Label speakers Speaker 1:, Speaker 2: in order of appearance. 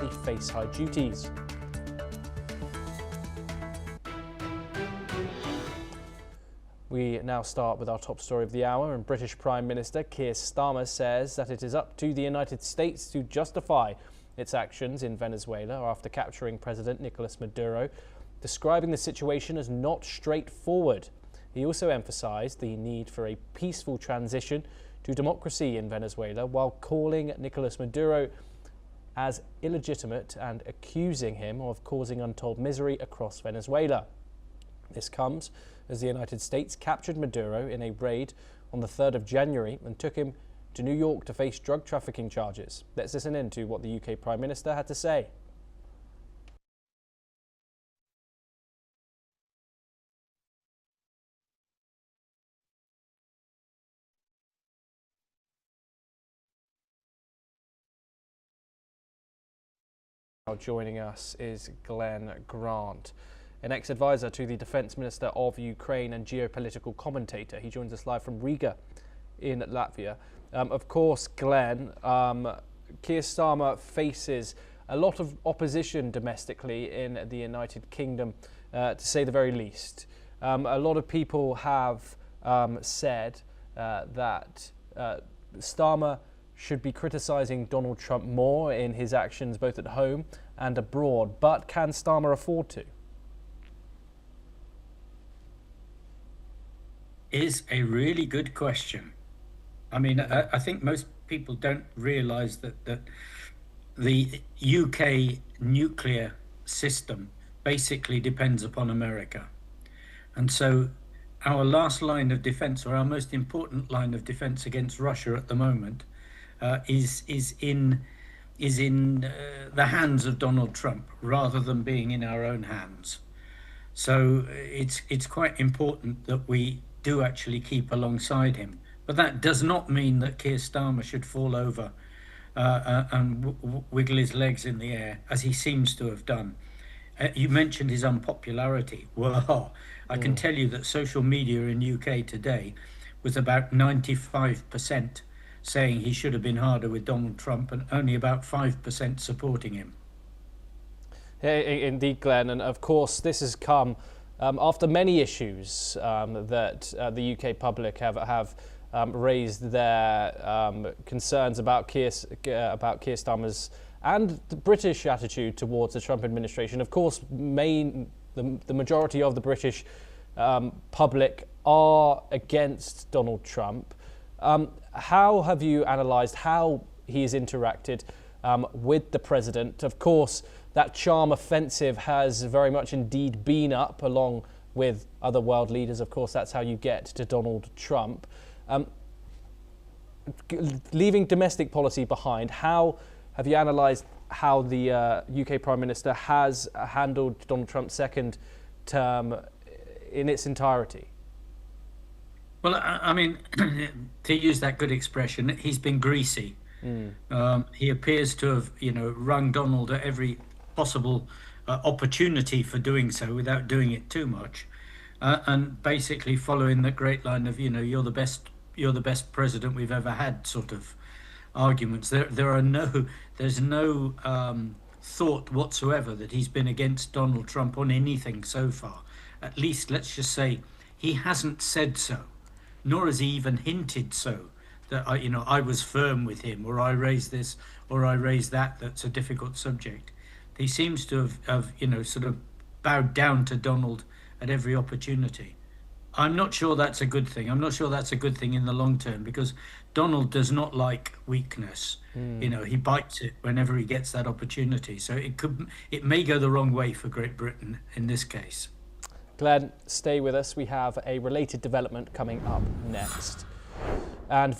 Speaker 1: may face high duties. We now start with our top story of the hour, and British Prime Minister Keir Starmer says that it is up to the United States to justify its actions in Venezuela after capturing President Nicolas Maduro, describing the situation as not straightforward. He also emphasised the need for a peaceful transition to democracy in Venezuela, while calling Nicolas Maduro as illegitimate and accusing him of causing untold misery across Venezuela. This comes as the United States captured Maduro in a raid on the 3rd of January and took him to New York to face drug trafficking charges. Let's listen in to what the UK Prime Minister had to say. Now joining us is Glenn Grant, an ex-advisor to the Defence Minister of Ukraine and geopolitical commentator. He joins us live from Riga in Latvia. Of course, Glenn, Keir Starmer faces a lot of opposition domestically in the United Kingdom, to say the very least. A lot of people have said that Starmer should be criticising Donald Trump more in his actions both at home and abroad. But can Starmer afford to?
Speaker 2: Is a really good question. I mean, I think most people don't realise that the UK nuclear system basically depends upon America. And so our last line of defence, or our most important line of defence against Russia at the moment, is in the hands of Donald Trump rather than being in our own hands. So it's quite important that we do actually keep alongside him. But that does not mean that Keir Starmer should fall over and wiggle his legs in the air, as he seems to have done. You mentioned his unpopularity. Well, I can tell you that social media in UK today was about 95% saying he should have been harder with Donald Trump and only about 5% supporting him.
Speaker 1: Yeah, indeed, Glenn. And of course, this has come after many issues that the UK public have raised their concerns about Keir Starmer's and the British attitude towards the Trump administration. Of course, the majority of the British public are against Donald Trump. How have you analysed how he has interacted with the president? Of course, that charm offensive has very much indeed been up, along with other world leaders. Of course, that's how you get to Donald Trump. Leaving domestic policy behind, how have you analysed how the UK Prime Minister has handled Donald Trump's second term in its entirety?
Speaker 2: Well, I mean, to use that good expression, he's been greasy. He appears to have, wrung Donald at every possible opportunity for doing so without doing it too much, and basically following that great line of, you're the best president we've ever had sort of arguments. There's no thought whatsoever that he's been against Donald Trump on anything so far. At least, let's just say, he hasn't said so, nor has he even hinted so, that I was firm with him, or I raised this, or I raised that. That's a difficult subject. He seems to have sort of bowed down to Donald at every opportunity. I'm not sure that's a good thing. I'm not sure that's a good thing in the long term, because Donald does not like weakness. He bites it whenever he gets that opportunity. So it may go the wrong way for Great Britain in this case.
Speaker 1: Glenn, stay with us. We have a related development coming up next. And